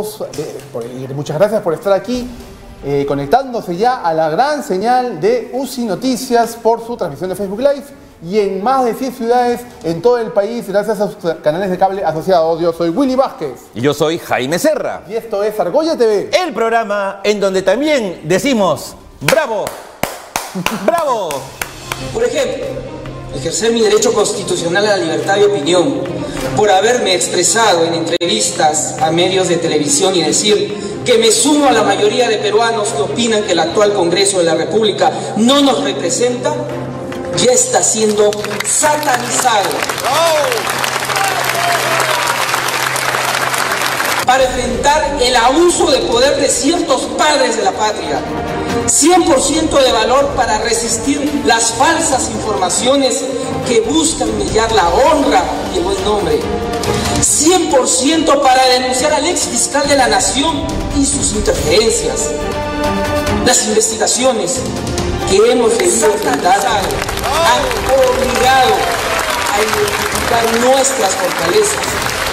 todos, muchas gracias por estar aquí, conectándose ya a la gran señal de UCI Noticias por su transmisión de Facebook Live y en más de 100 ciudades en todo el país gracias a sus canales de cable asociados. Yo soy Willy Vázquez. Y yo soy Jaime Serra. Y esto es Argolla TV. El programa en donde también decimos ¡bravo! ¡Bravo! Por ejemplo, ejercer mi derecho constitucional a la libertad de opinión, por haberme expresado en entrevistas a medios de televisión y decir que me sumo a la mayoría de peruanos que opinan que el actual Congreso de la República no nos representa, ya está siendo satanizado. Para enfrentar el abuso de poder de ciertos padres de la patria. 100% de valor para resistir las falsas informaciones que buscan humillar la honra y el buen nombre. 100% para denunciar al ex fiscal de la Nación y sus interferencias. Las investigaciones que hemos debido enfrentar han obligado a identificar nuestras fortalezas,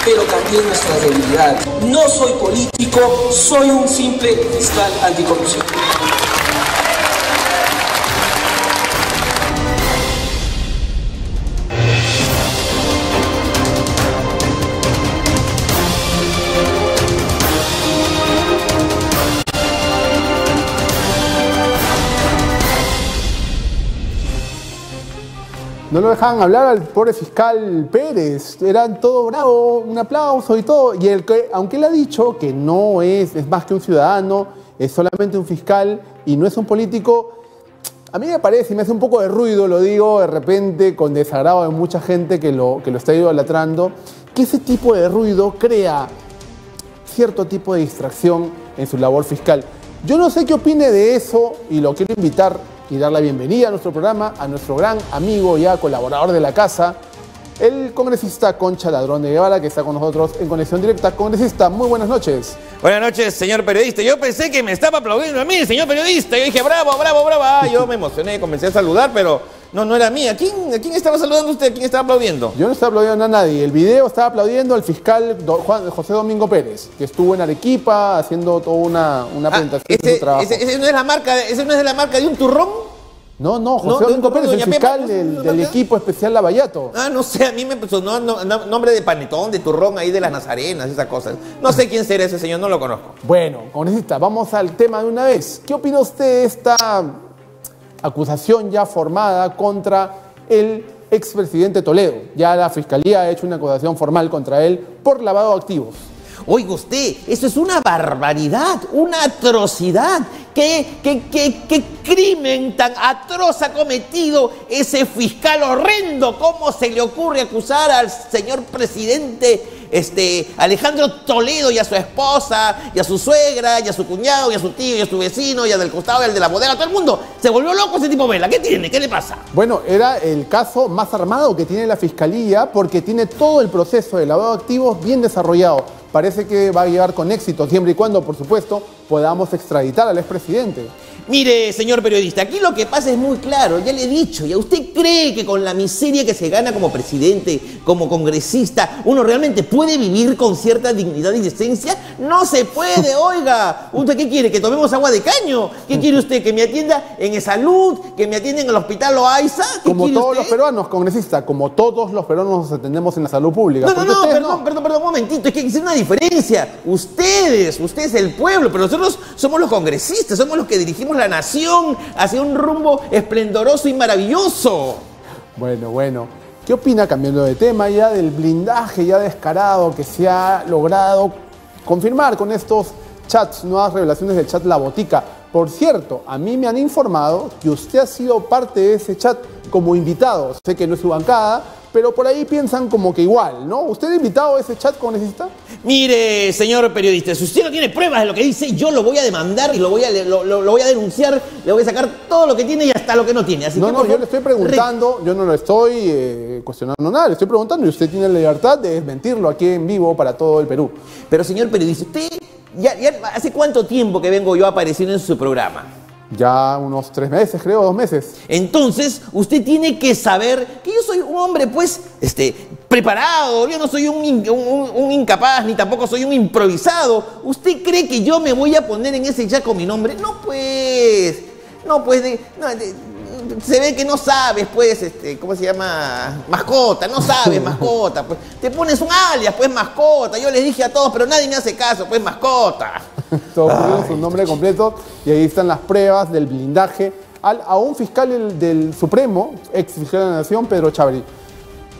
pero también nuestras debilidades. No soy político, soy un simple fiscal anticorrupción. No lo dejaban hablar al pobre fiscal Pérez, eran todo bravo, un aplauso y todo. Y el que, aunque él ha dicho que no es más que un ciudadano, es solamente un fiscal y no es un político, a mí me parece, y me hace un poco de ruido, lo digo de repente con desagrado de mucha gente que lo está idolatrando, que ese tipo de ruido crea cierto tipo de distracción en su labor fiscal. Yo no sé qué opine de eso y lo quiero invitar y dar la bienvenida a nuestro programa, a nuestro gran amigo ya colaborador de la casa, el congresista Concha Ladrón de Guevara, que está con nosotros en conexión directa. Congresista, muy buenas noches. Buenas noches, señor periodista. Yo pensé que me estaba aplaudiendo a mí, señor periodista. Yo dije, bravo, bravo, bravo. Yo me emocioné, comencé a saludar, pero no era a mí. ¿A quién estaba saludando usted? ¿A quién estaba aplaudiendo? Yo no estaba aplaudiendo a nadie. El video estaba aplaudiendo al fiscal José Domingo Pérez, que estuvo en Arequipa haciendo toda una presentación de su trabajo. ¿Ese no es la marca de un turrón? No, José Domingo Pérez, el fiscal del equipo especial Lavallato. No sé, a mí me sonó nombre de panetón, de turrón ahí de las Nazarenas, esas cosas. No sé quién será ese señor, no lo conozco. Bueno, congresista, vamos al tema de una vez. ¿Qué opina usted de esta acusación ya formada contra el expresidente Toledo? Ya la Fiscalía ha hecho una acusación formal contra él por lavado de activos. Oiga usted, eso es una barbaridad, una atrocidad. ¿Qué crimen tan atroz ha cometido ese fiscal horrendo? ¿Cómo se le ocurre acusar al señor presidente Alejandro Toledo y a su esposa, y a su suegra, y a su cuñado, y a su tío, y a su vecino, y al del costado, y al de la bodega? Todo el mundo se volvió loco ese tipo Vela. ¿Qué tiene? ¿Qué le pasa? Bueno, era el caso más armado que tiene la Fiscalía porque tiene todo el proceso de lavado de activos bien desarrollado. Parece que va a llevar con éxito, siempre y cuando, por supuesto, podamos extraditar al expresidente. Mire, señor periodista, aquí lo que pasa es muy claro, ya le he dicho, ¿ya usted cree que con la miseria que se gana como presidente, como congresista, uno realmente puede vivir con cierta dignidad y decencia? No se puede, oiga. ¿Usted qué quiere? ¿Que tomemos agua de caño? ¿Qué quiere usted? ¿Que me atienda en salud? ¿Que me atienda en el hospital Loaiza? Como todos los peruanos, congresista, como todos los peruanos nos atendemos en la salud pública. Perdón, un momentito, es que hay una diferencia. Ustedes el pueblo, pero nosotros somos los congresistas, somos los que dirigimos la nación hacia un rumbo esplendoroso y maravilloso. Bueno. ¿Qué opina, cambiando de tema, ya del blindaje ya descarado que se ha logrado confirmar con estos chats, nuevas revelaciones del chat La Botica? Por cierto, a mí me han informado que usted ha sido parte de ese chat como invitado. Sé que no es su bancada, pero por ahí piensan como que igual, ¿no? ¿Usted ha invitado a ese chat congresista? Mire, señor periodista, si usted no tiene pruebas de lo que dice, yo lo voy a demandar y lo voy a denunciar, le voy a sacar todo lo que tiene y hasta lo que no tiene. Así yo le estoy preguntando, yo no lo estoy cuestionando nada, le estoy preguntando y usted tiene la libertad de desmentirlo aquí en vivo para todo el Perú. Pero, señor periodista, usted, ya ¿hace cuánto tiempo que vengo yo apareciendo en su programa? Ya unos 3 meses, creo, 2 meses. Entonces, usted tiene que saber que yo soy un hombre, pues, preparado. Yo no soy un incapaz, ni tampoco soy un improvisado. ¿Usted cree que yo me voy a poner en ese ya con mi nombre? No, pues. No, pues, se ve que no sabes, pues, ¿cómo se llama? Mascota, no sabes mascota, pues. Te pones un alias, pues, mascota. Yo les dije a todos, pero nadie me hace caso, pues, mascota. Todos pusieron su nombre completo y ahí están las pruebas del blindaje a un fiscal del Supremo, ex fiscal de la Nación, Pedro Chávarri.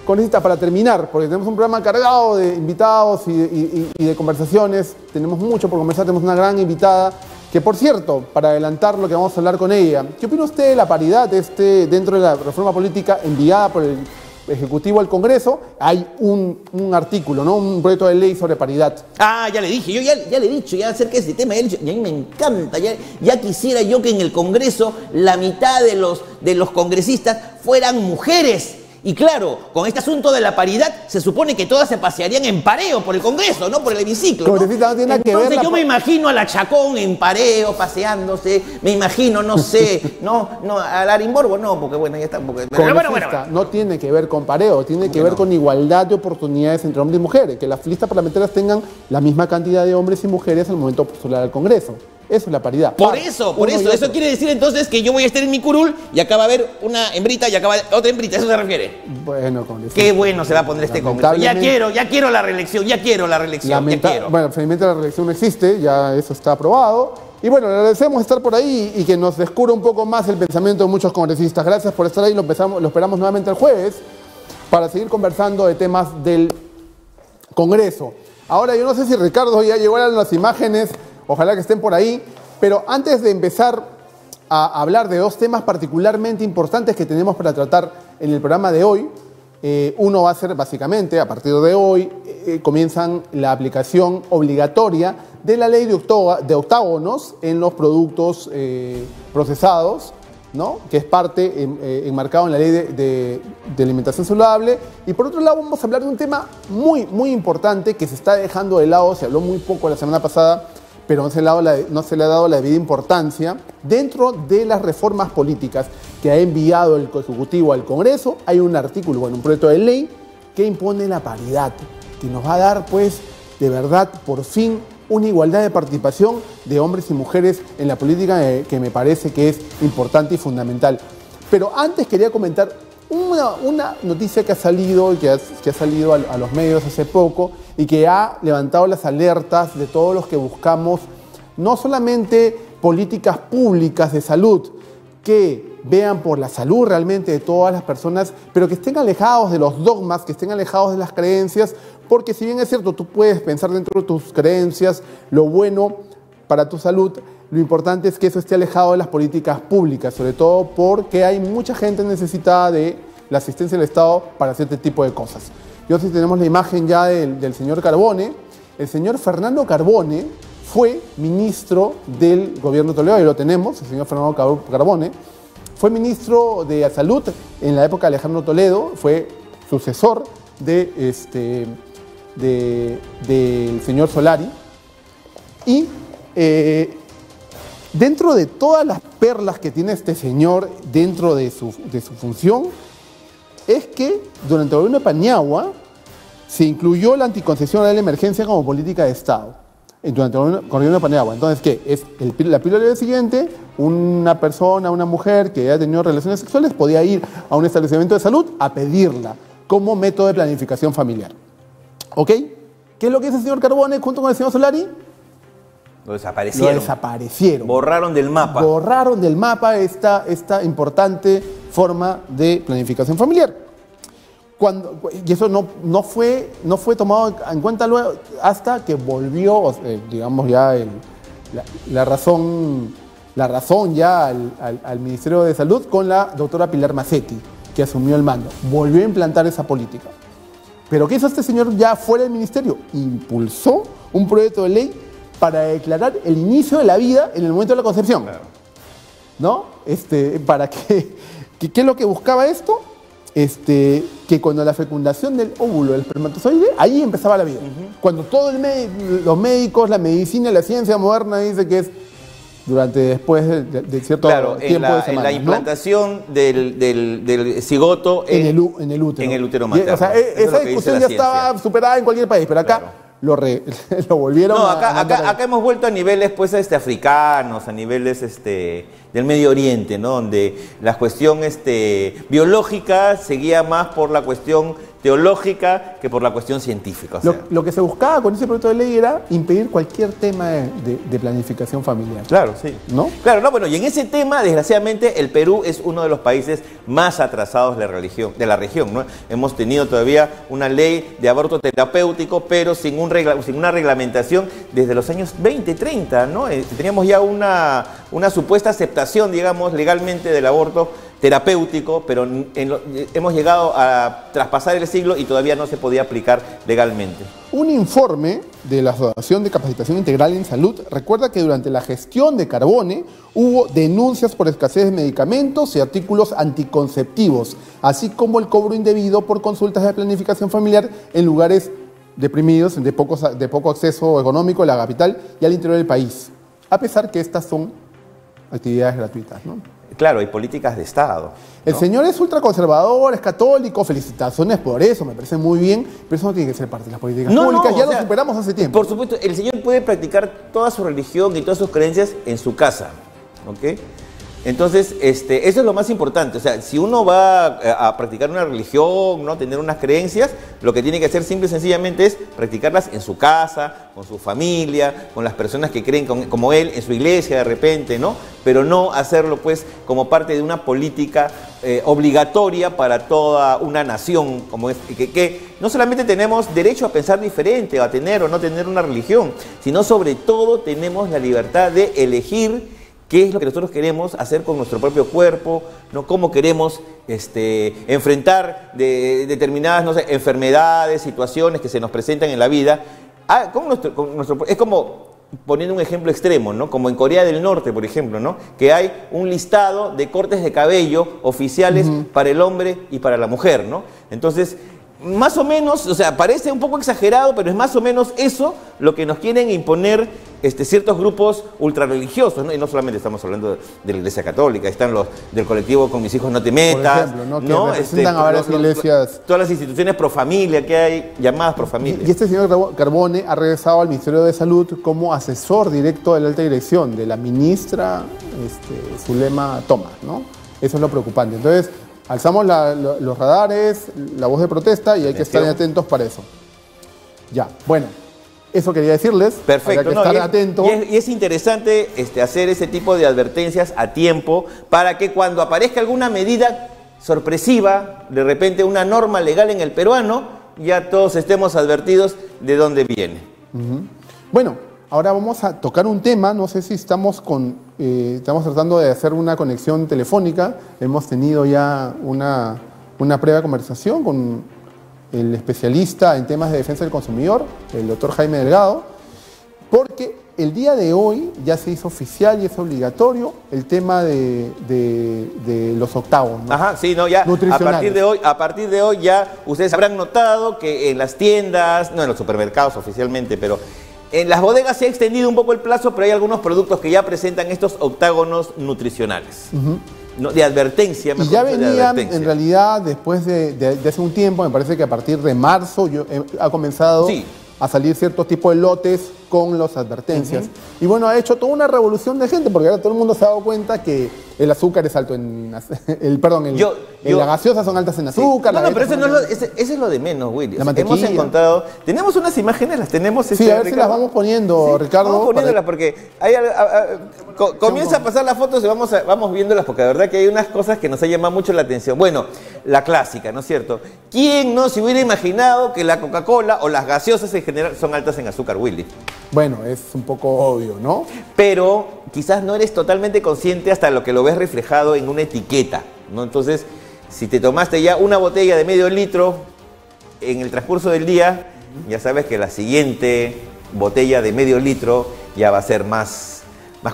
Congresista, para terminar, porque tenemos un programa cargado de invitados y de conversaciones, tenemos mucho por conversar, tenemos una gran invitada, que por cierto, para adelantar lo que vamos a hablar con ella, ¿qué opina usted de la paridad dentro de la reforma política enviada por el Ejecutivo al Congreso? Hay un artículo, ¿no? Un proyecto de ley sobre paridad. Ah, ya le dije, yo ya le he dicho, ya acerca de ese tema, y a mí me encanta, ya quisiera yo que en el Congreso la mitad de los congresistas fueran mujeres. Y claro, con este asunto de la paridad, se supone que todas se pasearían en pareo por el Congreso, no por el hemiciclo, ¿no? Congresista, no tiene nada que ver. Entonces yo me imagino a la Chacón en pareo, paseándose, me imagino, no sé, no, al Arimborgo no, porque bueno, ya está. Pero bueno. No tiene que ver con pareo, tiene que ver con igualdad de oportunidades entre hombres y mujeres, que las listas parlamentarias tengan la misma cantidad de hombres y mujeres al momento de postular al Congreso. Eso es la paridad. Por eso, eso quiere decir entonces que yo voy a estar en mi curul y acá va a haber una hembrita y acá va a haber otra hembrita, ¿eso se refiere? Bueno, congresista. Qué bueno se va a poner este Congreso. Ya quiero la reelección, ya quiero. Bueno, finalmente la reelección no existe, ya eso está aprobado. Y bueno, le agradecemos estar por ahí y que nos descubra un poco más el pensamiento de muchos congresistas. Gracias por estar ahí, lo esperamos nuevamente el jueves para seguir conversando de temas del Congreso. Ahora, yo no sé si Ricardo ya llegó a las imágenes. Ojalá que estén por ahí, pero antes de empezar a hablar de 2 temas particularmente importantes que tenemos para tratar en el programa de hoy, uno va a ser básicamente, a partir de hoy, comienzan la aplicación obligatoria de la ley de octágonos en los productos procesados, ¿no? Que es parte enmarcado en la ley de alimentación saludable. Y por otro lado vamos a hablar de un tema muy, muy importante que se está dejando de lado, se habló muy poco la semana pasada, pero no se le ha dado la debida importancia. Dentro de las reformas políticas que ha enviado el Ejecutivo al Congreso, hay un artículo, un proyecto de ley que impone la paridad, que nos va a dar, pues, de verdad, por fin, una igualdad de participación de hombres y mujeres en la política que me parece que es importante y fundamental. Pero antes quería comentar una noticia que ha salido a los medios hace poco y que ha levantado las alertas de todos los que buscamos no solamente políticas públicas de salud que vean por la salud realmente de todas las personas, pero que estén alejados de los dogmas, que estén alejados de las creencias, porque si bien es cierto, tú puedes pensar dentro de tus creencias lo bueno para tu salud, lo importante es que eso esté alejado de las políticas públicas, sobre todo porque hay mucha gente necesitada de la asistencia del Estado para hacer este tipo de cosas. Y hoy tenemos la imagen ya del señor Carbone. El señor Fernando Carbone fue ministro del gobierno de Toledo, y lo tenemos, el señor Fernando Carbone. Fue ministro de Salud en la época de Alejandro Toledo, fue sucesor del señor Solari. Y dentro de todas las perlas que tiene este señor dentro de su función, es que durante el gobierno de Paniagua se incluyó la anticoncepción oral de emergencia como política de Estado. Durante el gobierno de Paniagua. Entonces, ¿qué? Es la píldora del siguiente, una persona, una mujer que haya tenido relaciones sexuales podía ir a un establecimiento de salud a pedirla como método de planificación familiar. ¿Ok? ¿Qué es lo que dice el señor Carbone junto con el señor Solari? Lo desaparecieron. Borraron del mapa. Borraron del mapa esta importante forma de planificación familiar. Y eso no fue tomado en cuenta luego hasta que volvió, digamos ya, la razón ya al Ministerio de Salud con la doctora Pilar Macetti, que asumió el mando. Volvió a implantar esa política. Pero ¿qué hizo este señor ya fuera del ministerio? Impulsó un proyecto de ley para declarar el inicio de la vida en el momento de la concepción. Claro. ¿No? Para que ¿qué es lo que buscaba esto? Que cuando la fecundación del óvulo, del espermatozoide, ahí empezaba la vida. Cuando todos los médicos, la medicina, la ciencia moderna dice que es después de cierto tiempo de semana. En la implantación, ¿no?, del cigoto en el útero. En el útero materno. O sea, esa discusión ya estaba superada en cualquier país, pero acá lo volvieron acá hemos vuelto a niveles pues africanos, a niveles del Medio Oriente, ¿no?, donde la cuestión biológica seguía más por la cuestión teológica que por la cuestión científica. O sea. Lo que se buscaba con ese proyecto de ley era impedir cualquier tema de planificación familiar. Claro, sí. ¿No? Claro, no, bueno, y en ese tema, desgraciadamente, el Perú es uno de los países más atrasados de la región, ¿no? Hemos tenido todavía una ley de aborto terapéutico, pero sin una reglamentación desde los años 20, 30, ¿no? Teníamos ya una supuesta aceptación, digamos, legalmente del aborto terapéutico, pero hemos llegado a traspasar el siglo y todavía no se podía aplicar legalmente. Un informe de la Asociación de Capacitación Integral en Salud recuerda que durante la gestión de Carbone hubo denuncias por escasez de medicamentos y artículos anticonceptivos, así como el cobro indebido por consultas de planificación familiar en lugares deprimidos, de poco acceso económico a la capital y al interior del país, a pesar que estas son actividades gratuitas, ¿no? Claro, hay políticas de Estado, ¿no? El señor es ultraconservador, es católico, felicitaciones por eso, me parece muy bien, pero eso no tiene que ser parte de las políticas públicas, ya lo superamos hace tiempo. Por supuesto, el señor puede practicar toda su religión y todas sus creencias en su casa, ¿ok? Entonces, eso es lo más importante. O sea, si uno va a practicar una religión, ¿no?, tener unas creencias, lo que tiene que hacer simple y sencillamente es practicarlas en su casa, con su familia, con las personas que creen como él, en su iglesia de repente, ¿no? Pero no hacerlo pues como parte de una política obligatoria para toda una nación, como es, que no solamente tenemos derecho a pensar diferente, a tener o no tener una religión, sino sobre todo tenemos la libertad de elegir qué es lo que nosotros queremos hacer con nuestro propio cuerpo, ¿no?, cómo queremos enfrentar determinadas, no sé, enfermedades, situaciones que se nos presentan en la vida. Es como, poniendo un ejemplo extremo, ¿no?, como en Corea del Norte, por ejemplo, ¿no?, que hay un listado de cortes de cabello oficiales para el hombre y para la mujer, ¿no? Entonces, más o menos, o sea, parece un poco exagerado, pero es más o menos eso lo que nos quieren imponer ciertos grupos ultrarreligiosos, ¿no? Y no solamente estamos hablando de la Iglesia Católica, están los del colectivo Con Mis Hijos No Te Metas, por ejemplo, ¿no? Que representan a varias iglesias. Todas las instituciones pro familia que hay, llamadas pro familia. Y este señor Carbone ha regresado al Ministerio de Salud como asesor directo de la alta dirección de la ministra Zulema Thomas, ¿no? Eso es lo preocupante. Entonces, alzamos los radares, la voz de protesta y hay que estar atentos para eso. Ya, bueno, eso quería decirles. Perfecto. Hay que estar atentos. Y es interesante hacer ese tipo de advertencias a tiempo para que cuando aparezca alguna medida sorpresiva, de repente una norma legal en el peruano, ya todos estemos advertidos de dónde viene. Bueno, ahora vamos a tocar un tema, no sé si estamos tratando de hacer una conexión telefónica, hemos tenido ya una previa conversación con el especialista en temas de defensa del consumidor, el doctor Jaime Delgado, porque el día de hoy ya se hizo oficial y es obligatorio el tema de los octavos, ¿no? Ajá, sí, no, ya a partir de hoy ya ustedes habrán notado que en las tiendas, no en los supermercados oficialmente, pero en las bodegas se ha extendido un poco el plazo, pero hay algunos productos que ya presentan estos octágonos nutricionales. No, de advertencia. Y ya venían, en realidad, después de hace un tiempo, me parece que a partir de marzo ha comenzado a salir ciertos tipos de lotes con las advertencias. Y bueno, ha hecho toda una revolución de gente, porque ahora todo el mundo se ha dado cuenta que el azúcar es alto en... las gaseosas son altas en azúcar. No, pero eso es lo de menos, Willy. Hemos encontrado... Tenemos unas imágenes, las tenemos... Sí, a ver si las vamos poniendo, Ricardo. Vamos poniéndolas porque comienza a pasar las fotos y vamos viéndolas, porque la verdad que hay unas cosas que nos han llamado mucho la atención. Bueno, la clásica, ¿no es cierto? ¿Quién no se hubiera imaginado que la Coca-Cola o las gaseosas en general son altas en azúcar, Willy? Bueno, es un poco obvio, ¿no? Pero quizás no eres totalmente consciente hasta lo que lo ves reflejado en una etiqueta, ¿no? Entonces, si te tomaste ya una botella de medio litro en el transcurso del día, ya sabes que la siguiente botella de medio litro ya va a ser más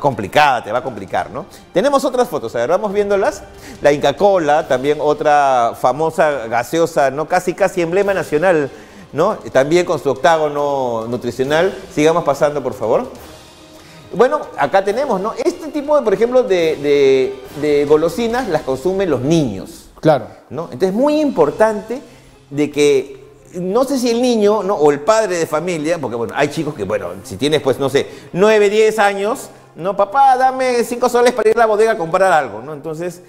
complicada, te va a complicar, ¿no? Tenemos otras fotos, a ver, vamos viéndolas. La Inca Kola, también otra famosa gaseosa, ¿no? Casi emblema nacional, ¿no? También con su octágono nutricional. Sigamos pasando, por favor. Bueno, acá tenemos, ¿no? Este tipo, por ejemplo, de golosinas las consumen los niños. Claro. ¿No? Entonces es muy importante de que, no sé si el niño, ¿no? O el padre de familia, porque bueno, hay chicos que, bueno, si tienes pues, no sé, 9, 10 años, no, papá, dame 5 soles para ir a la bodega a comprar algo, ¿no? Entonces,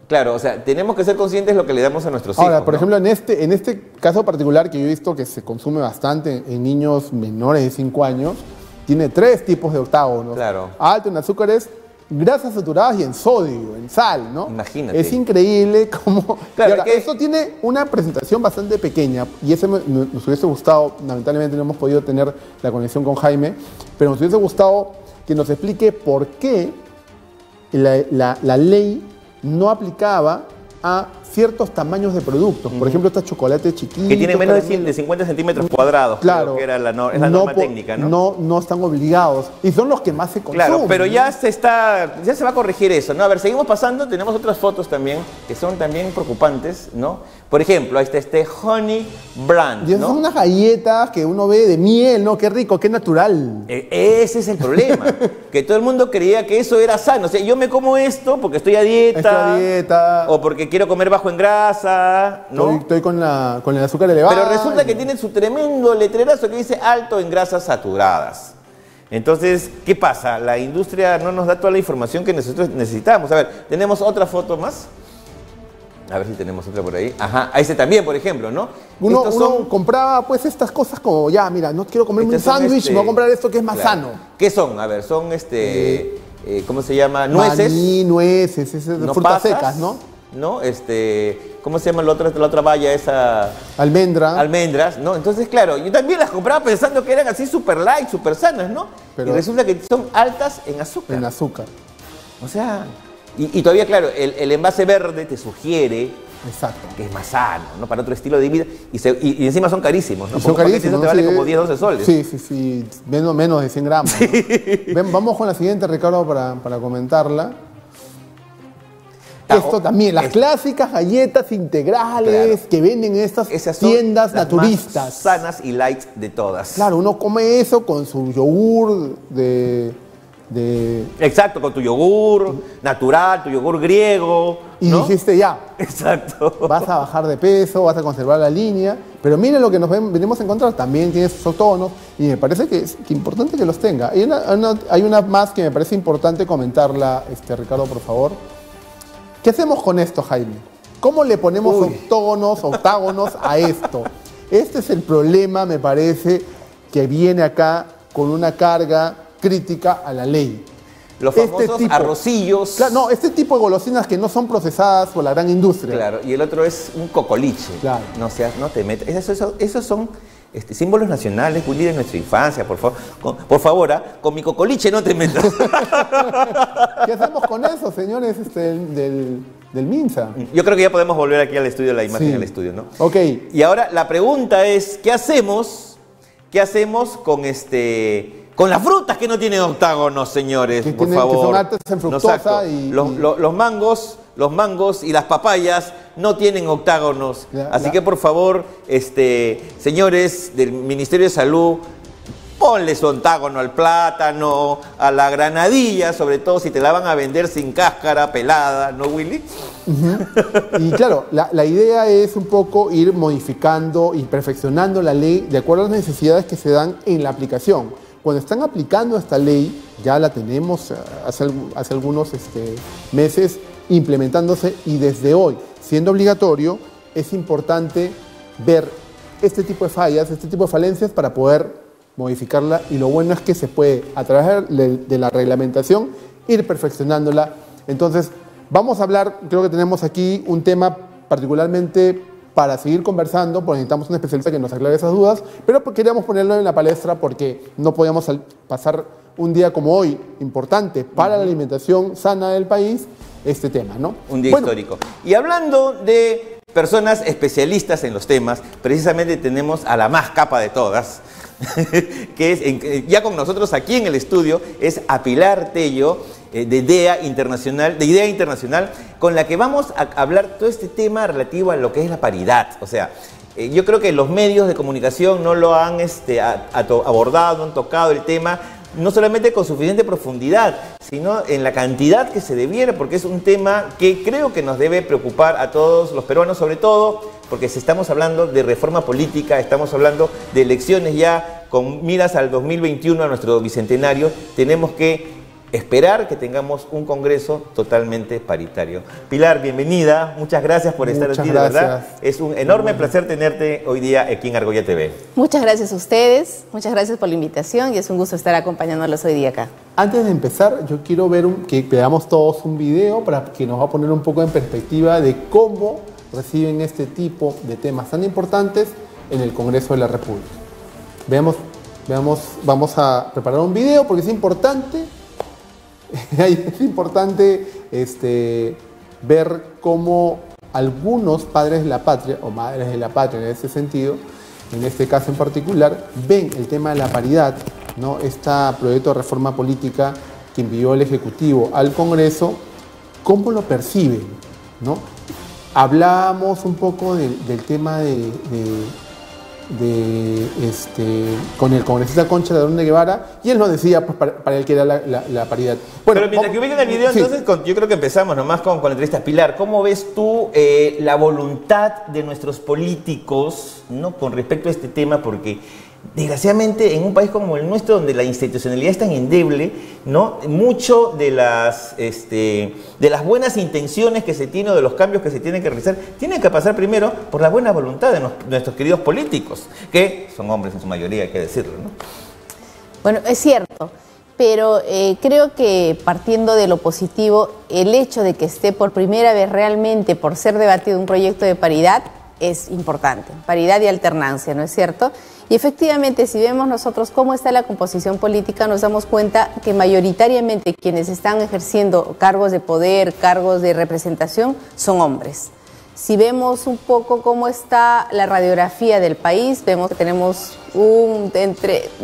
claro, o sea, tenemos que ser conscientes de lo que le damos a nuestros hijos. Ahora, por ¿no? ejemplo, en este caso particular que yo he visto que se consume bastante en niños menores de 5 años, tiene 3 tipos de octágonos. Claro. Alto en azúcares, grasas saturadas y en sodio, en sal, ¿no? Imagínate. Es increíble cómo... Claro, y ahora, que... esto tiene una presentación bastante pequeña y ese nos hubiese gustado, lamentablemente no hemos podido tener la conexión con Jaime, pero nos hubiese gustado que nos explique por qué la ley no aplicaba a ciertos tamaños de productos. Por ejemplo, estos chocolates chiquitos. Que tienen menos de 50 centímetros cuadrados. Claro. Creo que era es la norma técnica, ¿no? No están obligados. Y son los que más se consumen. Claro, pero ¿no? ya se va a corregir eso, ¿no? A ver, seguimos pasando. Tenemos otras fotos también que son también preocupantes, ¿no? Por ejemplo, ahí está este Honey Brand, Y esas ¿no? son unas galletas que uno ve de miel, ¿no? Qué rico, qué natural. Ese es el problema, que todo el mundo creía que eso era sano. O sea, yo me como esto porque estoy a dieta. Estoy a dieta. O porque quiero comer bajo en grasa, ¿no? Estoy con el azúcar elevado. Pero resulta que tiene su tremendo letrerazo que dice alto en grasas saturadas. Entonces, ¿qué pasa? La industria no nos da toda la información que nosotros necesitamos. A ver, ¿tenemos otra foto más? A ver si tenemos otra por ahí. Ajá, a ese también, por ejemplo, ¿no? Uno compraba pues estas cosas como, ya, mira, no quiero comerme un sándwich, me voy a comprar esto que es más sano. ¿Qué son? A ver, son ¿cómo se llama? Nueces. Maní, nueces, frutas secas, ¿no? ¿No? ¿Cómo se llama la otra valla esa? Almendra. Almendras, ¿no? Entonces, claro, yo también las compraba pensando que eran así super light, super sanas, ¿no? Pero y resulta que son altas en azúcar. En azúcar. O sea, y todavía, claro, el envase verde te sugiere que es más sano, ¿no? Para otro estilo de vida. Y encima son carísimos, ¿no? Son carísimos. Eso te vale como 10, 12 soles. Sí. Menos de 100 gramos. ¿No? Ven, vamos con la siguiente, Ricardo, para comentarla. Esto también, las clásicas galletas integrales que venden en estas tiendas naturistas. Más sanas y light de todas. Claro, uno come eso con su yogur Exacto, con tu yogur natural, tu yogur griego. Y ¿no? dijiste ya. Exacto. Vas a bajar de peso, vas a conservar la línea. Pero miren lo que nos venimos a encontrar. También tiene sus tonos. Y me parece que es importante que los tenga. Hay una más que me parece importante comentarla, Ricardo, por favor. ¿Qué hacemos con esto, Jaime? ¿Cómo le ponemos octágonos a esto? Este es el problema, me parece, que viene acá con una carga crítica a la ley. Los famosos arrocillos. Claro, no, este tipo de golosinas que no son procesadas por la gran industria. Claro, y el otro es un cocoliche. Claro. No te metas. Esos son símbolos nacionales, Willy, de nuestra infancia, por favor. Por favor, con mi cocoliche no te metas. ¿Qué hacemos con eso, señores del MINSA? Yo creo que ya podemos volver aquí al estudio, la imagen del estudio, ¿no? Ok. Y ahora la pregunta es, ¿qué hacemos con las frutas que no tienen octágonos, señores? Por favor. Que son altas en fructosa Los mangos y las papayas no tienen octágonos. Así que, por favor, señores del Ministerio de Salud, ponle su octágono al plátano, a la granadilla, sobre todo si te la van a vender sin cáscara, pelada, ¿no, Willy? Y claro, la idea es un poco ir modificando y perfeccionando la ley de acuerdo a las necesidades que se dan en la aplicación. Cuando están aplicando esta ley, ya la tenemos hace algunos meses implementándose, y desde hoy, siendo obligatorio, es importante ver este tipo de fallas, este tipo de falencias para poder modificarla, y lo bueno es que se puede, a través de la reglamentación, ir perfeccionándola. Entonces, vamos a hablar, creo que tenemos aquí un tema particularmente para seguir conversando, porque necesitamos un especialista que nos aclare esas dudas, pero queríamos ponerlo en la palestra porque no podíamos pasar un día como hoy, importante para la alimentación sana del país, este tema, ¿no? Un día histórico. Y hablando de personas especialistas en los temas, precisamente tenemos a la más capa de todas, que es, ya con nosotros aquí en el estudio, es a Pilar Tello, de IDEA Internacional, con la que vamos a hablar todo este tema relativo a lo que es la paridad. O sea, yo creo que los medios de comunicación no lo han abordado, no han tocado el tema no solamente con suficiente profundidad, sino en la cantidad que se debiera, porque es un tema que creo que nos debe preocupar a todos los peruanos, sobre todo porque si estamos hablando de reforma política, estamos hablando de elecciones ya con miras al 2021, a nuestro bicentenario, tenemos que esperar que tengamos un Congreso totalmente paritario. Pilar, bienvenida, muchas gracias por estar aquí, de verdad. Es un enorme placer tenerte hoy día aquí en Argolla TV. Muchas gracias a ustedes, muchas gracias por la invitación y es un gusto estar acompañándolos hoy día acá. Antes de empezar, yo quiero ver que veamos todos un video para que nos va a poner un poco en perspectiva de cómo reciben este tipo de temas tan importantes en el Congreso de la República. Vamos a preparar un video porque es importante. Es importante ver cómo algunos padres de la patria, o madres de la patria en ese sentido, en este caso en particular, ven el tema de la paridad, ¿no? Este proyecto de reforma política que envió el Ejecutivo al Congreso, ¿cómo lo perciben, ¿no? Hablábamos un poco del tema con el congresista Concha de Guevara, y él nos decía pues, para él que era la paridad. Bueno, pero mientras que ubican el video, sí. Entonces yo creo que empezamos nomás con la entrevista. Pilar, ¿cómo ves tú la voluntad de nuestros políticos, ¿no?, con respecto a este tema? Porque desgraciadamente en un país como el nuestro, donde la institucionalidad es tan endeble, ¿no?, mucho de las buenas intenciones que se tienen o de los cambios que se tienen que realizar tienen que pasar primero por la buena voluntad de nuestros queridos políticos, que son hombres en su mayoría, hay que decirlo, ¿no? Bueno, es cierto, pero creo que partiendo de lo positivo, el hecho de que esté por primera vez realmente por ser debatido un proyecto de paridad es importante, paridad y alternancia, ¿no es cierto? Y efectivamente, si vemos nosotros cómo está la composición política, nos damos cuenta que mayoritariamente quienes están ejerciendo cargos de poder, cargos de representación, son hombres. Si vemos un poco cómo está la radiografía del país, vemos que tenemos en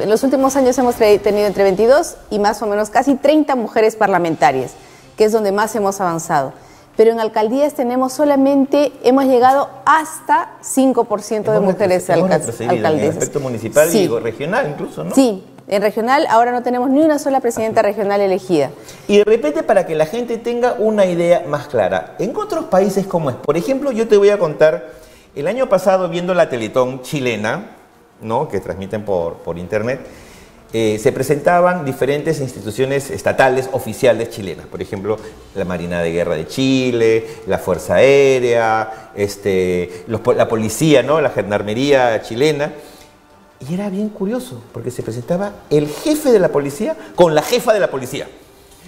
los últimos años hemos tenido entre 22 y más o menos casi 30 mujeres parlamentarias, que es donde más hemos avanzado. Pero en alcaldías hemos llegado hasta 5% de mujeres alcaldesas. En el aspecto municipal, sí, y regional incluso, ¿no? Sí, en regional ahora no tenemos ni una sola presidenta regional elegida. Y de repente, para que la gente tenga una idea más clara, en otros países ¿cómo es? Por ejemplo, yo te voy a contar, el año pasado viendo la Teletón chilena, ¿no?, que transmiten por internet, se presentaban diferentes instituciones estatales oficiales chilenas, por ejemplo, la Marina de Guerra de Chile, la Fuerza Aérea, la policía, ¿no?, la gendarmería chilena, y era bien curioso, porque se presentaba el jefe de la policía con la jefa de la policía.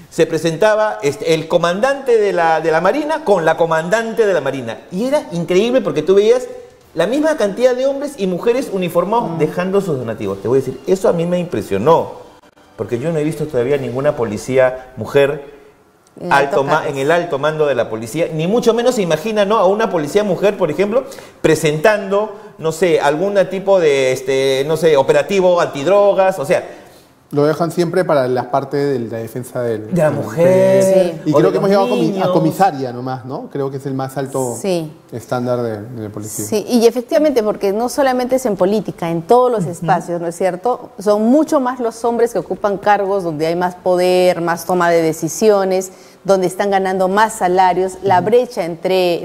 Se presentaba el comandante de la Marina con la comandante de la Marina, y era increíble porque tú veías la misma cantidad de hombres y mujeres uniformados dejando sus donativos. Te voy a decir, eso a mí me impresionó, porque yo no he visto todavía ninguna policía mujer en el alto mando de la policía, ni mucho menos se imagina, ¿no?, a una policía mujer, por ejemplo, presentando, no sé, algún tipo de, no sé, operativo antidrogas, o sea, lo dejan siempre para la parte de la defensa de la mujer. Sí. Y creo que hemos llegado a comisaria nomás, ¿no? Creo que es el más alto estándar de policía. Sí, y efectivamente, porque no solamente es en política, en todos los espacios, ¿no es cierto? Son mucho más los hombres que ocupan cargos donde hay más poder, más toma de decisiones, donde están ganando más salarios. La brecha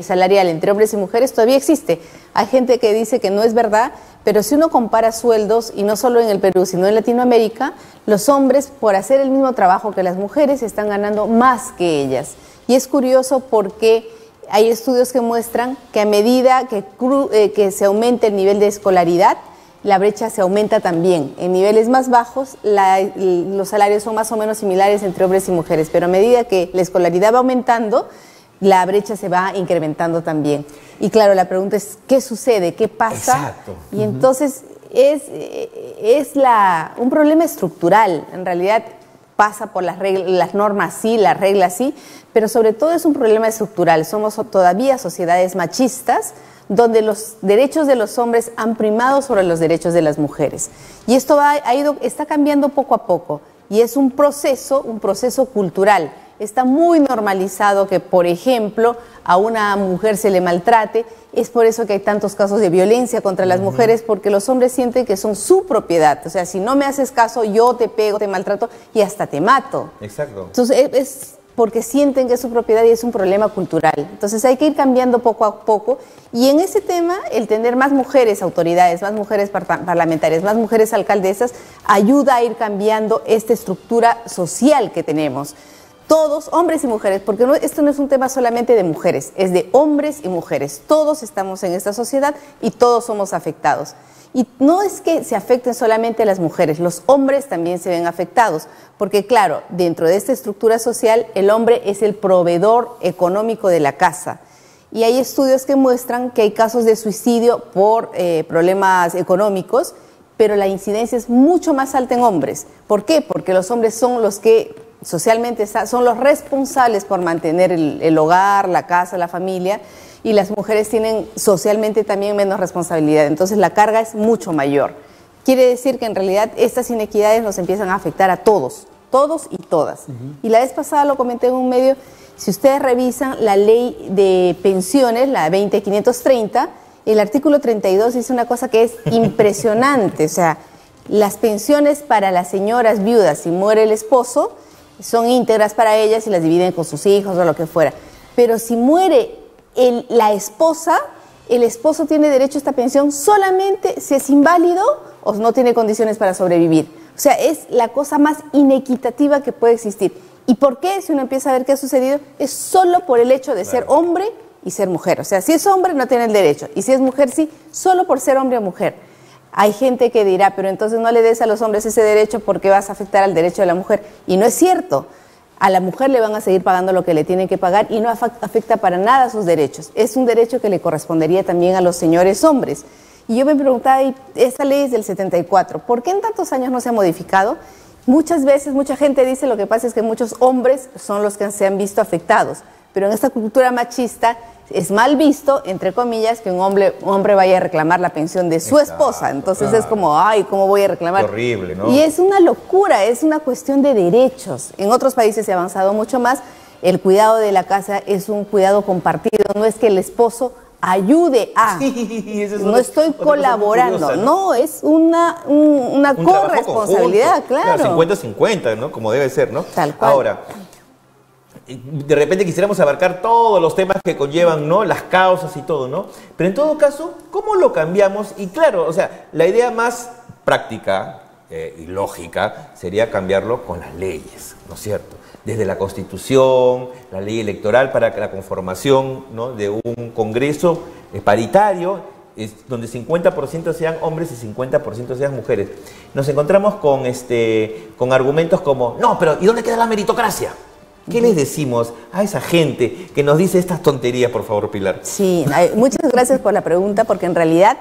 salarial entre hombres y mujeres todavía existe. Hay gente que dice que no es verdad, pero si uno compara sueldos, y no solo en el Perú, sino en Latinoamérica, los hombres, por hacer el mismo trabajo que las mujeres, están ganando más que ellas. Y es curioso porque hay estudios que muestran que a medida que se aumenta el nivel de escolaridad, la brecha se aumenta también. En niveles más bajos, los salarios son más o menos similares entre hombres y mujeres, pero a medida que la escolaridad va aumentando, la brecha se va incrementando también. Y claro, la pregunta es, ¿qué sucede? ¿Qué pasa? Exacto. Y entonces es un problema estructural. En realidad pasa por las normas sí, las reglas sí, pero sobre todo es un problema estructural. Somos todavía sociedades machistas, donde los derechos de los hombres han primado sobre los derechos de las mujeres. Y esto está cambiando poco a poco, y es un proceso cultural. está muy normalizado que, por ejemplo, a una mujer se le maltrate. Es por eso que hay tantos casos de violencia contra las mujeres, porque los hombres sienten que son su propiedad. O sea, si no me haces caso, yo te pego, te maltrato y hasta te mato. Exacto. Entonces, es porque sienten que es su propiedad y es un problema cultural. Entonces hay que ir cambiando poco a poco. Y en ese tema, el tener más mujeres autoridades, más mujeres parlamentarias, más mujeres alcaldesas, ayuda a ir cambiando esta estructura social que tenemos. Todos, hombres y mujeres, porque esto no es un tema solamente de mujeres, es de hombres y mujeres. Todos estamos en esta sociedad y todos somos afectados. Y no es que se afecten solamente a las mujeres, los hombres también se ven afectados, porque claro, dentro de esta estructura social, el hombre es el proveedor económico de la casa. Y hay estudios que muestran que hay casos de suicidio por problemas económicos, pero la incidencia es mucho más alta en hombres. ¿Por qué? Porque los hombres son los que socialmente son los responsables por mantener el hogar, la casa, la familia, y las mujeres tienen socialmente también menos responsabilidad. Entonces la carga es mucho mayor. Quiere decir que en realidad estas inequidades nos empiezan a afectar a todos y todas. Y la vez pasada lo comenté en un medio, si ustedes revisan la ley de pensiones, la 20530, el artículo 32 dice una cosa que es impresionante. O sea, las pensiones para las señoras viudas, si muere el esposo, son íntegras para ellas y las dividen con sus hijos o lo que fuera. Pero si muere la esposa, el esposo tiene derecho a esta pensión solamente si es inválido o no tiene condiciones para sobrevivir. O sea, es la cosa más inequitativa que puede existir. ¿Y por qué? Si uno empieza a ver qué ha sucedido, es solo por el hecho de ser hombre y ser mujer. O sea, si es hombre no tiene el derecho, y si es mujer sí, solo por ser hombre o mujer. Hay gente que dirá, pero entonces no le des a los hombres ese derecho porque vas a afectar al derecho de la mujer. Y no es cierto. A la mujer le van a seguir pagando lo que le tienen que pagar y no afecta para nada sus derechos. Es un derecho que le correspondería también a los señores hombres. Y yo me preguntaba, esta ley es del 74, ¿por qué en tantos años no se ha modificado? Muchas veces, mucha gente dice, lo que pasa es que muchos hombres son los que se han visto afectados, pero en esta cultura machista es mal visto, entre comillas, que un hombre vaya a reclamar la pensión de su esposa. Entonces es como, ay, ¿cómo voy a reclamar? Qué horrible, ¿no? Y es una locura, es una cuestión de derechos. En otros países se ha avanzado mucho más. El cuidado de la casa es un cuidado compartido, no es que el esposo ayude a... Sí, no estoy colaborando, curiosa, ¿no? Es una corresponsabilidad, claro. 50-50, ¿no? Como debe ser, ¿no? Tal cual. Ahora, de repente quisiéramos abarcar todos los temas que conllevan, ¿no? Las causas y todo, ¿no? Pero en todo caso, ¿cómo lo cambiamos? Y claro, o sea, la idea más práctica y lógica sería cambiarlo con las leyes, ¿no es cierto? Desde la Constitución, la ley electoral para la conformación, ¿no? de un Congreso paritario, donde 50% sean hombres y 50% sean mujeres. Nos encontramos con argumentos como, no, pero ¿y dónde queda la meritocracia? ¿Qué les decimos a esa gente que nos dice estas tonterías, por favor, Pilar? Sí, muchas gracias por la pregunta, porque en realidad,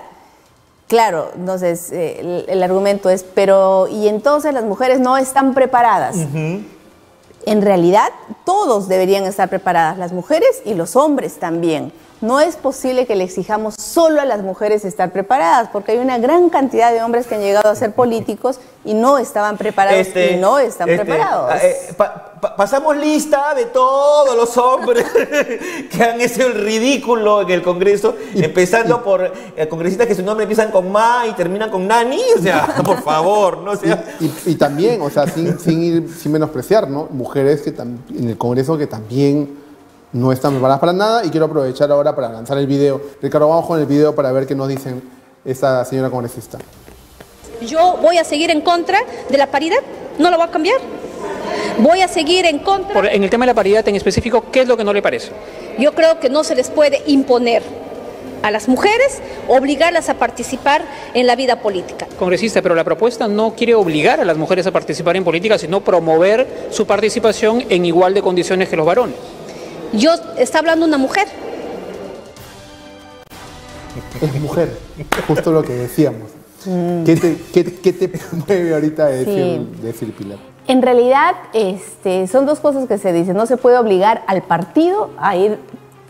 claro, entonces el argumento es, pero ¿y entonces las mujeres no están preparadas? En realidad, todos deberían estar preparadas, las mujeres y los hombres también. No es posible que le exijamos solo a las mujeres estar preparadas, porque hay una gran cantidad de hombres que han llegado a ser políticos y no estaban preparados y no están preparados. Pasamos lista de todos los hombres que han hecho el ridículo en el Congreso, empezando por congresistas que su nombre empiezan con Ma y terminan con Nani, o sea, por favor, ¿no? O sea, y también, o sea, sin menospreciar, ¿no? Mujeres que en el Congreso que también no están preparadas para nada, y quiero aprovechar ahora para lanzar el video. Ricardo, vamos con el video para ver qué nos dicen esta señora congresista. Yo voy a seguir en contra de la paridad, no lo voy a cambiar. Voy a seguir en contra. En el tema de la paridad en específico, ¿qué es lo que no le parece? Yo creo que no se les puede imponer a las mujeres, obligarlas a participar en la vida política. Congresista, pero la propuesta no quiere obligar a las mujeres a participar en política, sino promover su participación en igual de condiciones que los varones. Está hablando una mujer. Es mujer, justo lo que decíamos. ¿Qué te mueve ahorita de decir Pilar? En realidad, son dos cosas que se dicen. No se puede obligar al partido a ir,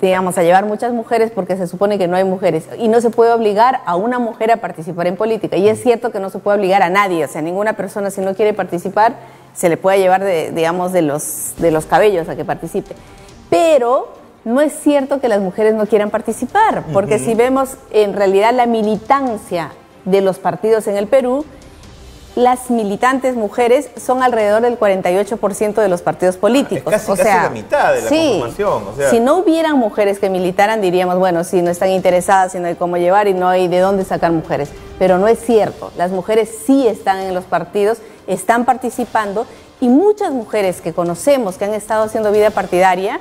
digamos, a llevar muchas mujeres porque se supone que no hay mujeres. Y no se puede obligar a una mujer a participar en política. Y es cierto que no se puede obligar a nadie. O sea, ninguna persona, si no quiere participar, se le pueda llevar, digamos, de los cabellos a que participe. Pero no es cierto que las mujeres no quieran participar, porque si vemos en realidad la militancia de los partidos en el Perú, las militantes mujeres son alrededor del 48% de los partidos políticos. Es casi la mitad de la conformación. O sea, si no hubieran mujeres que militaran, diríamos, bueno, si no están interesadas, si no hay cómo llevar y no hay de dónde sacar mujeres. Pero no es cierto. Las mujeres sí están en los partidos, están participando, y muchas mujeres que conocemos que han estado haciendo vida partidaria,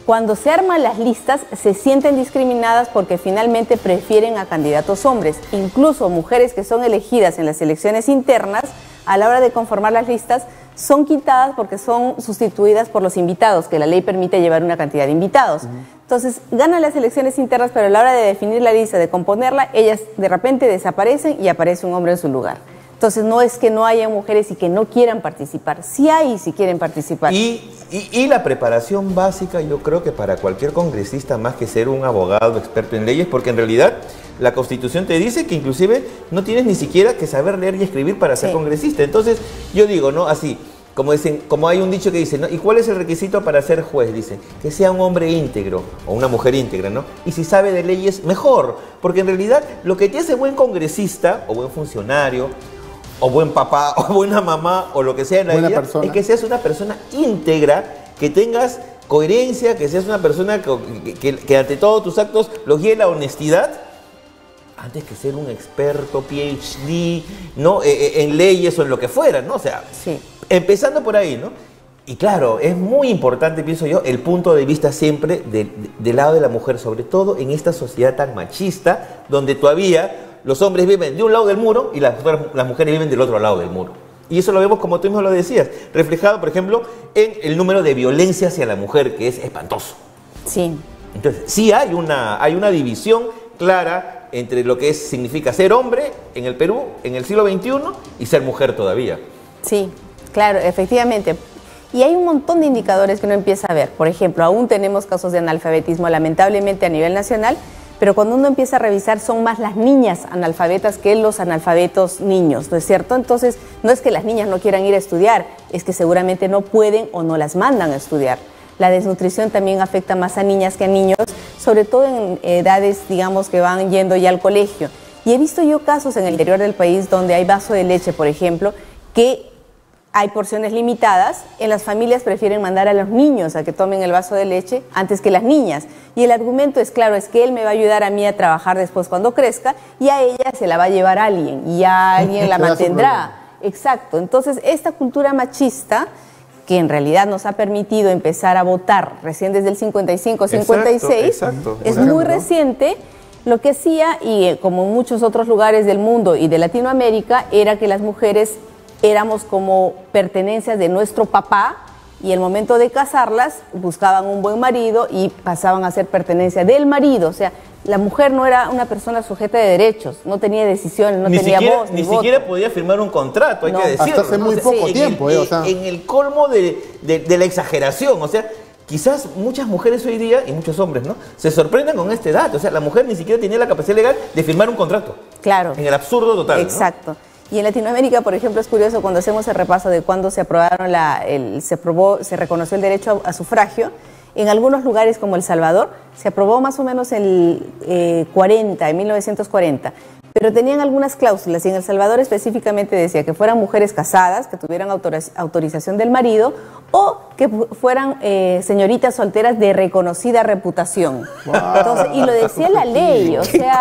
cuando se arman las listas se sienten discriminadas porque finalmente prefieren a candidatos hombres. Incluso mujeres que son elegidas en las elecciones internas, a la hora de conformar las listas, son quitadas porque son sustituidas por los invitados, que la ley permite llevar una cantidad de invitados. Entonces, ganan las elecciones internas, pero a la hora de definir la lista, de componerla, ellas de repente desaparecen y aparece un hombre en su lugar. Entonces, no es que no haya mujeres y que no quieran participar. Sí hay, si quieren participar. Y la preparación básica, yo creo que para cualquier congresista, más que ser un abogado experto en leyes, porque en realidad la Constitución te dice que inclusive no tienes ni siquiera que saber leer y escribir para ser congresista. Entonces, yo digo, ¿no? Así, como hay un dicho que dice, ¿no? ¿Y cuál es el requisito para ser juez? Dice, que sea un hombre íntegro o una mujer íntegra, ¿no? Y si sabe de leyes, mejor. Porque en realidad lo que te hace buen congresista o buen funcionario, o buen papá, o buena mamá, o lo que sea en la vida, es que seas una persona íntegra, que tengas coherencia, que seas una persona que ante todos tus actos los guíe la honestidad, antes que ser un experto, PhD, ¿no? En leyes o en lo que fuera, ¿no? O sea, empezando por ahí, ¿no? Y claro, es muy importante, pienso yo, el punto de vista siempre del lado de la mujer, sobre todo en esta sociedad tan machista, donde todavía los hombres viven de un lado del muro y las mujeres viven del otro lado del muro. Y eso lo vemos, como tú mismo lo decías, reflejado, por ejemplo, en el número de violencia hacia la mujer, que es espantoso. Sí. Entonces, sí hay una división clara entre lo que significa ser hombre en el Perú en el siglo XXI y ser mujer todavía. Sí, claro, efectivamente. Y hay un montón de indicadores que uno empieza a ver. Por ejemplo, aún tenemos casos de analfabetismo, lamentablemente, a nivel nacional, pero cuando uno empieza a revisar son más las niñas analfabetas que los analfabetos niños, ¿no es cierto? Entonces, no es que las niñas no quieran ir a estudiar, es que seguramente no pueden o no las mandan a estudiar. La desnutrición también afecta más a niñas que a niños, sobre todo en edades, digamos, que van yendo ya al colegio. Y he visto yo casos en el interior del país donde hay vaso de leche, por ejemplo, que hay porciones limitadas, en las familias prefieren mandar a los niños a que tomen el vaso de leche antes que las niñas. Y el argumento es claro, es que él me va a ayudar a mí a trabajar después cuando crezca y a ella se la va a llevar alguien y a alguien la mantendrá. Exacto. Entonces, esta cultura machista, que en realidad nos ha permitido empezar a votar recién desde el 55, 56, es muy reciente. Lo que hacía, y como en muchos otros lugares del mundo y de Latinoamérica, era que las mujeres éramos como pertenencias de nuestro papá y el momento de casarlas buscaban un buen marido y pasaban a ser pertenencia del marido. O sea, la mujer no era una persona sujeta de derechos, no tenía decisiones, no tenía voz ni voto. Ni siquiera podía firmar un contrato, hay que decirlo. Hasta hace muy poco tiempo. En el colmo de la exageración, o sea, quizás muchas mujeres hoy día, y muchos hombres, ¿no?, se sorprenden con este dato. O sea, la mujer ni siquiera tenía la capacidad legal de firmar un contrato. Claro. En el absurdo total. Exacto. ¿No? Y en Latinoamérica, por ejemplo, es curioso cuando hacemos el repaso de cuándo se aprobaron se reconoció el derecho a sufragio. En algunos lugares como El Salvador se aprobó más o menos en 1940. Pero tenían algunas cláusulas y en El Salvador específicamente decía que fueran mujeres casadas, que tuvieran autorización del marido o que fueran señoritas solteras de reconocida reputación. Wow. Entonces, y lo decía la ley, o sea,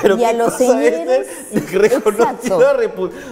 pero y a los señores,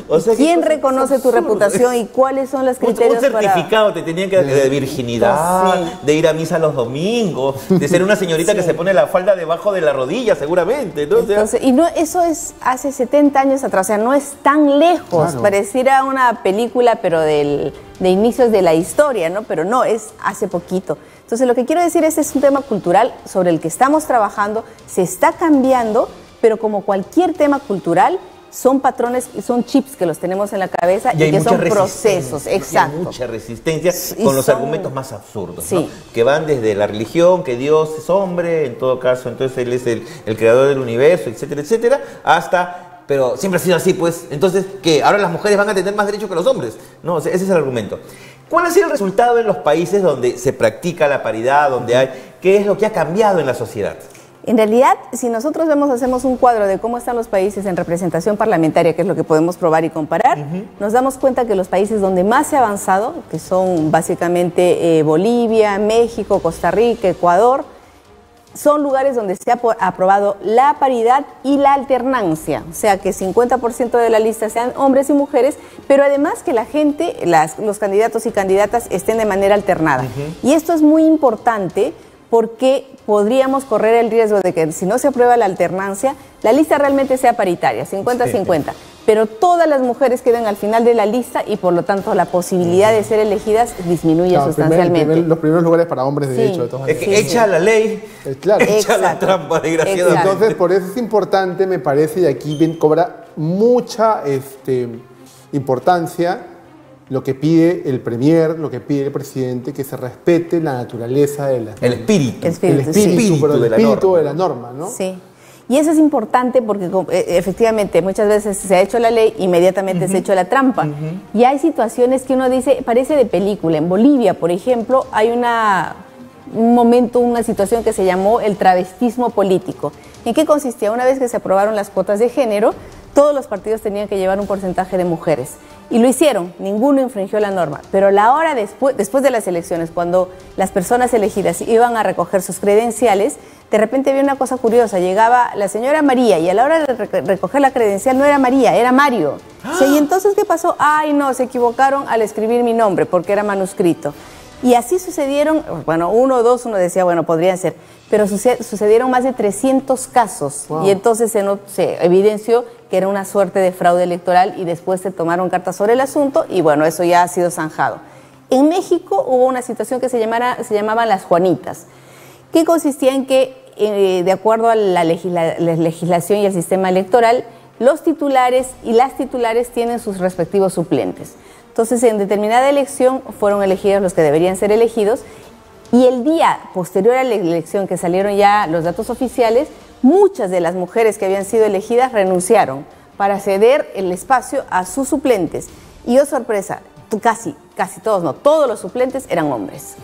o sea, ¿quién reconoce tu reputación y cuáles son los criterios? Un certificado te tenían que dar de virginidad, de ir a misa los domingos, de ser una señorita que se pone la falda debajo de la rodilla, seguramente, ¿no? Entonces, y no, eso es hace 70 años atrás, o sea, no es tan lejos, claro. Pareciera una película, pero de inicios de la historia, ¿no? Pero no, es hace poquito. Entonces, lo que quiero decir es un tema cultural sobre el que estamos trabajando, se está cambiando, pero como cualquier tema cultural, son patrones, son chips que los tenemos en la cabeza y que son procesos. Exacto. Hay mucha resistencia con los argumentos más absurdos, ¿no? Que van desde la religión, que Dios es hombre, en todo caso, entonces Él es el creador del universo, etcétera, etcétera, hasta pero siempre ha sido así, pues. Entonces, ¿qué? ¿Ahora las mujeres van a tener más derechos que los hombres? No, o sea, ese es el argumento. ¿Cuál ha sido el resultado en los países donde se practica la paridad, donde hay... ¿Qué es lo que ha cambiado en la sociedad? En realidad, si nosotros hacemos un cuadro de cómo están los países en representación parlamentaria, que es lo que podemos probar y comparar, nos damos cuenta que los países donde más se ha avanzado, que son básicamente Bolivia, México, Costa Rica, Ecuador, son lugares donde se ha aprobado la paridad y la alternancia, o sea que 50% de la lista sean hombres y mujeres, pero además que la gente, los candidatos y candidatas estén de manera alternada. Y esto es muy importante porque podríamos correr el riesgo de que si no se aprueba la alternancia, la lista realmente sea paritaria, 50-50. Pero todas las mujeres quedan al final de la lista y por lo tanto la posibilidad de ser elegidas disminuye sustancialmente. Los primeros lugares para hombres, de hecho. De todas es que echa la ley, claro. echa la trampa, desgraciadamente. Entonces, por eso es importante, me parece, y aquí cobra mucha importancia lo que pide el premier, lo que pide el presidente, que se respete la naturaleza de la... El espíritu. El espíritu de la norma, ¿no? Sí. Y eso es importante porque efectivamente muchas veces se ha hecho la ley, inmediatamente se ha hecho la trampa. Y hay situaciones que uno dice, parece de película. En Bolivia, por ejemplo, hay un momento, una situación que se llamó el travestismo político. ¿En qué consistía? Una vez que se aprobaron las cuotas de género, todos los partidos tenían que llevar un porcentaje de mujeres. Y lo hicieron, ninguno infringió la norma. Pero la hora después de las elecciones, cuando las personas elegidas iban a recoger sus credenciales, de repente había una cosa curiosa, llegaba la señora María y a la hora de recoger la credencial no era María, era Mario. Sí, y entonces, ¿qué pasó? Ay, no, se equivocaron al escribir mi nombre porque era manuscrito. Y así sucedieron, bueno, uno o dos, uno decía, bueno, podrían ser, pero sucedieron más de 300 casos. Wow. Y entonces se evidenció que era una suerte de fraude electoral y después se tomaron cartas sobre el asunto y bueno, eso ya ha sido zanjado. En México hubo una situación que se llamaban las Juanitas, que consistía en que, de acuerdo a la legislación y el sistema electoral, los titulares y las titulares tienen sus respectivos suplentes. Entonces, en determinada elección fueron elegidos los que deberían ser elegidos y el día posterior a la elección, que salieron ya los datos oficiales, muchas de las mujeres que habían sido elegidas renunciaron para ceder el espacio a sus suplentes. Y oh sorpresa, casi todos, no, todos los suplentes eran hombres.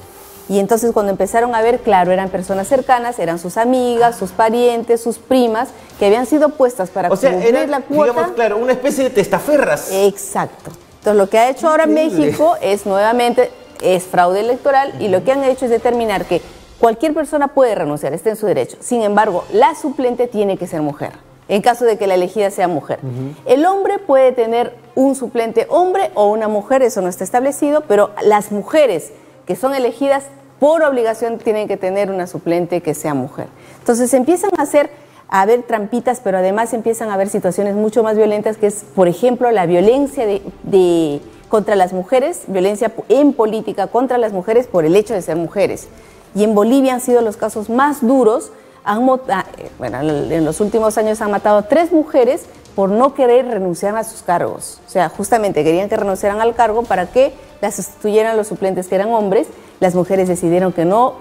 Y entonces cuando empezaron a ver, claro, eran personas cercanas, eran sus amigas, sus parientes, sus primas, que habían sido puestas para cumplir la cuota. Digamos, claro, una especie de testaferras. Exacto. Entonces lo que ha hecho ahora México es nuevamente, es fraude electoral y lo que han hecho es determinar que cualquier persona puede renunciar, está en su derecho. Sin embargo, la suplente tiene que ser mujer, en caso de que la elegida sea mujer. El hombre puede tener un suplente hombre o una mujer, eso no está establecido, pero las mujeres que son elegidas por obligación tienen que tener una suplente que sea mujer. Entonces empiezan a haber trampitas, pero además empiezan a haber situaciones mucho más violentas, que es, por ejemplo, la violencia contra las mujeres, violencia en política contra las mujeres por el hecho de ser mujeres. Y en Bolivia han sido los casos más duros. En los últimos años han matado a 3 mujeres por no querer renunciar a sus cargos. O sea, justamente querían que renunciaran al cargo para que las sustituyeran los suplentes que eran hombres. Las mujeres decidieron que no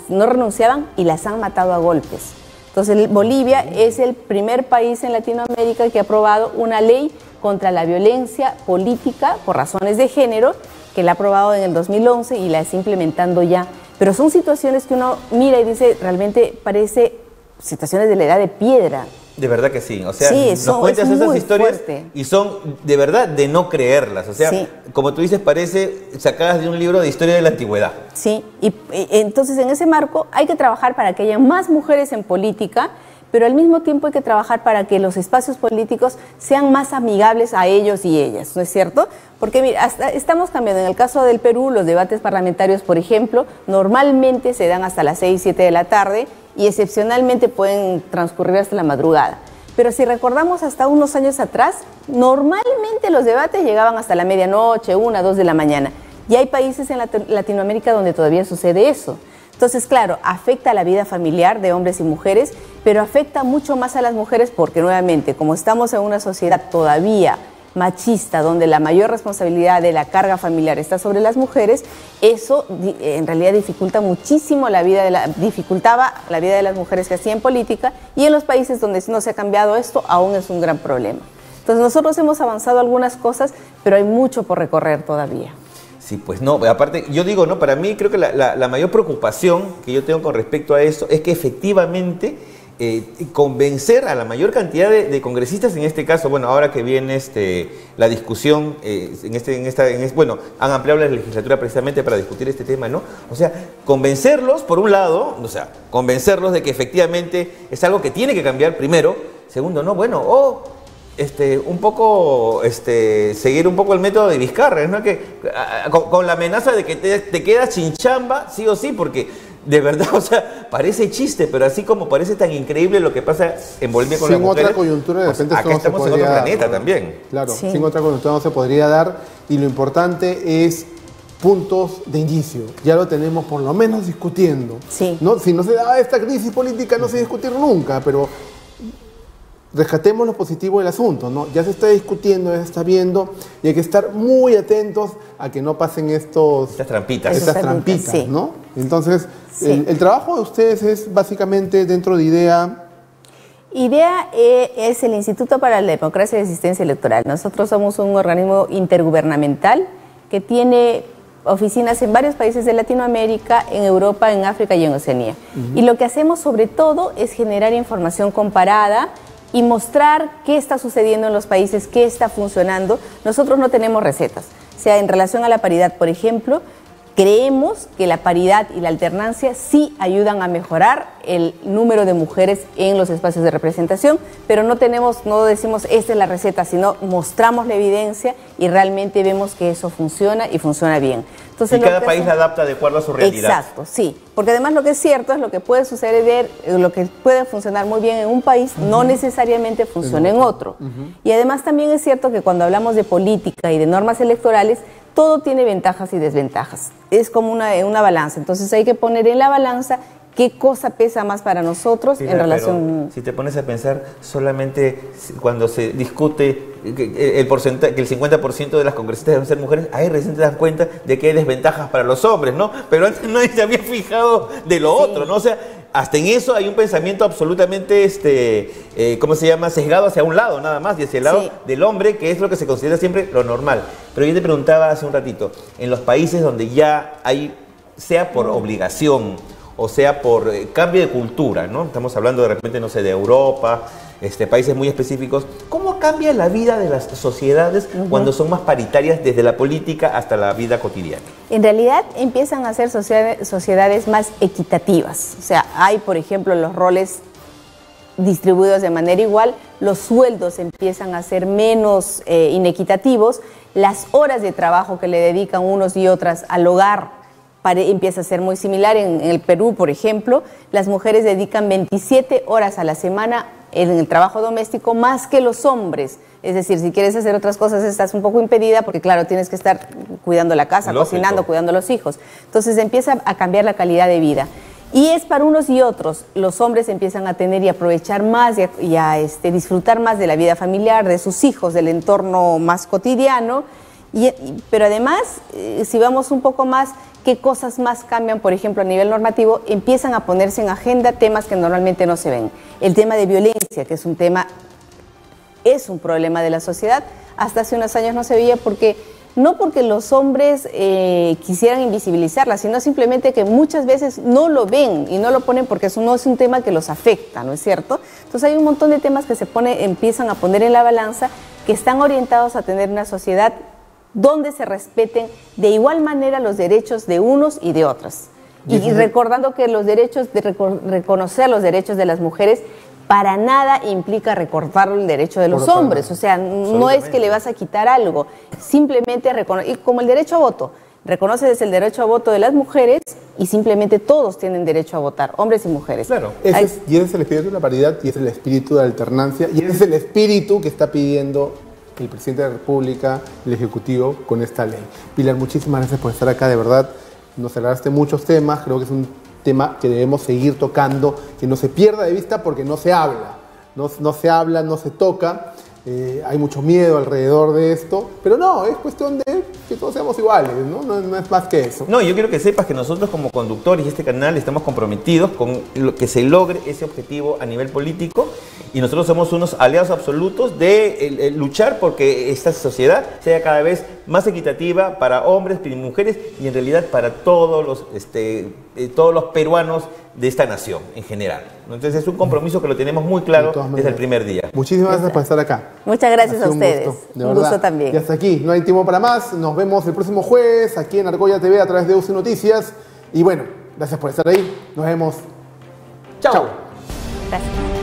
renunciaban y las han matado a golpes. Entonces, Bolivia es el primer país en Latinoamérica que ha aprobado una ley contra la violencia política por razones de género, que la ha aprobado en el 2011 y la está implementando ya. Pero son situaciones que uno mira y dice, realmente parece situaciones de la edad de piedra. De verdad que sí, o sea, sí, nos cuentas esas historias fuerte. Y son de verdad de no creerlas, o sea, sí, como tú dices, parece sacadas de un libro de historia de la antigüedad. Sí, y entonces en ese marco hay que trabajar para que haya más mujeres en política, pero al mismo tiempo hay que trabajar para que los espacios políticos sean más amigables a ellos y ellas, ¿no es cierto? Porque mira, estamos cambiando. En el caso del Perú, los debates parlamentarios, por ejemplo, normalmente se dan hasta las 6, 7 de la tarde y excepcionalmente pueden transcurrir hasta la madrugada. Pero si recordamos hasta unos años atrás, normalmente los debates llegaban hasta la medianoche, 1, 2 de la mañana. Y hay países en Latinoamérica donde todavía sucede eso. Entonces, claro, afecta a la vida familiar de hombres y mujeres, pero afecta mucho más a las mujeres porque, nuevamente, como estamos en una sociedad todavía machista, donde la mayor responsabilidad de la carga familiar está sobre las mujeres, eso en realidad dificulta muchísimo dificultaba la vida de las mujeres que hacían política, y en los países donde no se ha cambiado esto, aún es un gran problema. Entonces nosotros hemos avanzado algunas cosas, pero hay mucho por recorrer todavía. Sí, pues no, aparte, yo digo, no, para mí creo que la mayor preocupación que yo tengo con respecto a eso es que efectivamente convencer a la mayor cantidad de congresistas, en este caso, bueno, ahora que viene la discusión, bueno, han ampliado la legislatura precisamente para discutir este tema, ¿no? O sea, convencerlos, por un lado, o sea, convencerlos de que efectivamente es algo que tiene que cambiar primero, segundo, no, bueno, un poco, seguir un poco el método de Vizcarra, ¿no? Que con la amenaza de que te quedas sin chamba, sí o sí, porque de verdad, o sea, parece chiste, pero así como parece tan increíble lo que pasa en Bolivia con las mujeres. Sin otra coyuntura, de repente acá estamos en otro planeta también. Claro, sí. Sin otra coyuntura no se podría dar, y lo importante es puntos de inicio. Ya lo tenemos por lo menos discutiendo. Sí. ¿No? Si no se da esta crisis política, no se discutir nunca, pero rescatemos lo positivo del asunto, ¿no? Ya se está discutiendo, ya se está viendo, y hay que estar muy atentos a que no pasen estas trampitas, sí. ¿no? Entonces, sí. el trabajo de ustedes es básicamente dentro de IDEA. IDEA es el Instituto para la Democracia y Asistencia Electoral. Nosotros somos un organismo intergubernamental que tiene oficinas en varios países de Latinoamérica, en Europa, en África y en Oceanía. Y lo que hacemos sobre todo es generar información comparada y mostrar qué está sucediendo en los países, qué está funcionando. Nosotros no tenemos recetas. O sea, en relación a la paridad, por ejemplo, creemos que la paridad y la alternancia sí ayudan a mejorar el número de mujeres en los espacios de representación, pero no decimos esta es la receta, sino mostramos la evidencia y realmente vemos que eso funciona y funciona bien. Entonces, y cada país la adapta de acuerdo a su realidad. Exacto, sí. Porque además lo que es cierto es lo que puede suceder, lo que puede funcionar muy bien en un país, no necesariamente funciona en otro. Y además también es cierto que cuando hablamos de política y de normas electorales, todo tiene ventajas y desventajas. Es como una balanza. Entonces hay que poner en la balanza qué cosa pesa más para nosotros en relación. Si te pones a pensar, solamente cuando se discute el porcentaje, que el 50% de las congresistas deben ser mujeres, ahí recién te das cuenta de que hay desventajas para los hombres, ¿no? Pero antes nadie se había fijado de lo otro, ¿no? O sea, hasta en eso hay un pensamiento absolutamente, ¿cómo se llama? Sesgado hacia un lado nada más, y hacia el lado del hombre, que es lo que se considera siempre lo normal. Pero yo te preguntaba hace un ratito, en los países donde ya hay, sea por obligación o sea por cambio de cultura, ¿no? Estamos hablando de repente, no sé, de Europa, países muy específicos. ¿Cómo cambia la vida de las sociedades cuando son más paritarias desde la política hasta la vida cotidiana? En realidad empiezan a ser sociedades más equitativas. O sea, hay, por ejemplo, los roles distribuidos de manera igual, los sueldos empiezan a ser menos inequitativos, las horas de trabajo que le dedican unos y otras al hogar empieza a ser muy similar. En el Perú, por ejemplo, las mujeres dedican 27 horas a la semana en el trabajo doméstico más que los hombres. Es decir, si quieres hacer otras cosas estás un poco impedida porque, claro, tienes que estar cuidando la casa, cocinando, cuidando a los hijos. Entonces empieza a cambiar la calidad de vida. Y es para unos y otros. Los hombres empiezan a tener y aprovechar más y a disfrutar más de la vida familiar, de sus hijos, del entorno más cotidiano. Pero además, si vamos un poco más, ¿qué cosas más cambian? Por ejemplo, a nivel normativo, empiezan a ponerse en agenda temas que normalmente no se ven. El tema de violencia, que es un problema de la sociedad. Hasta hace unos años no se veía no porque los hombres quisieran invisibilizarla, sino simplemente que muchas veces no lo ven y no lo ponen porque eso no es un tema que los afecta, ¿no es cierto? Entonces hay un montón de temas que empiezan a poner en la balanza, que están orientados a tener una sociedad donde se respeten de igual manera los derechos de unos y de otras. Y recordando que reconocer los derechos de las mujeres para nada implica recortar el derecho de los hombres. O sea, no es que le vas a quitar algo, simplemente y como el derecho a voto. Reconoces el derecho a voto de las mujeres y simplemente todos tienen derecho a votar, hombres y mujeres. Claro, ese es el espíritu de la paridad y ese es el espíritu de la alternancia y ese es el espíritu que está pidiendo el presidente de la República, el Ejecutivo, con esta ley. Pilar, muchísimas gracias por estar acá, de verdad. Nos aclaraste muchos temas, creo que es un tema que debemos seguir tocando, que no se pierda de vista porque no se habla. No se habla, no se toca. hay mucho miedo alrededor de esto, pero no, es cuestión de que todos seamos iguales, ¿no? No es más que eso. No, yo quiero que sepas que nosotros como conductores y este canal estamos comprometidos con que se logre ese objetivo a nivel político y nosotros somos unos aliados absolutos de luchar porque esta sociedad sea cada vez más equitativa para hombres y mujeres y en realidad para todos los peruanos de esta nación en general. Entonces es un compromiso que lo tenemos muy claro desde el primer día. Muchísimas gracias por estar acá. Muchas gracias a ustedes. Un gusto también. Y hasta aquí, no hay tiempo para más. Nos vemos el próximo jueves aquí en Argolla TV a través de UC Noticias. Y bueno, gracias por estar ahí. Nos vemos. Chao. Gracias.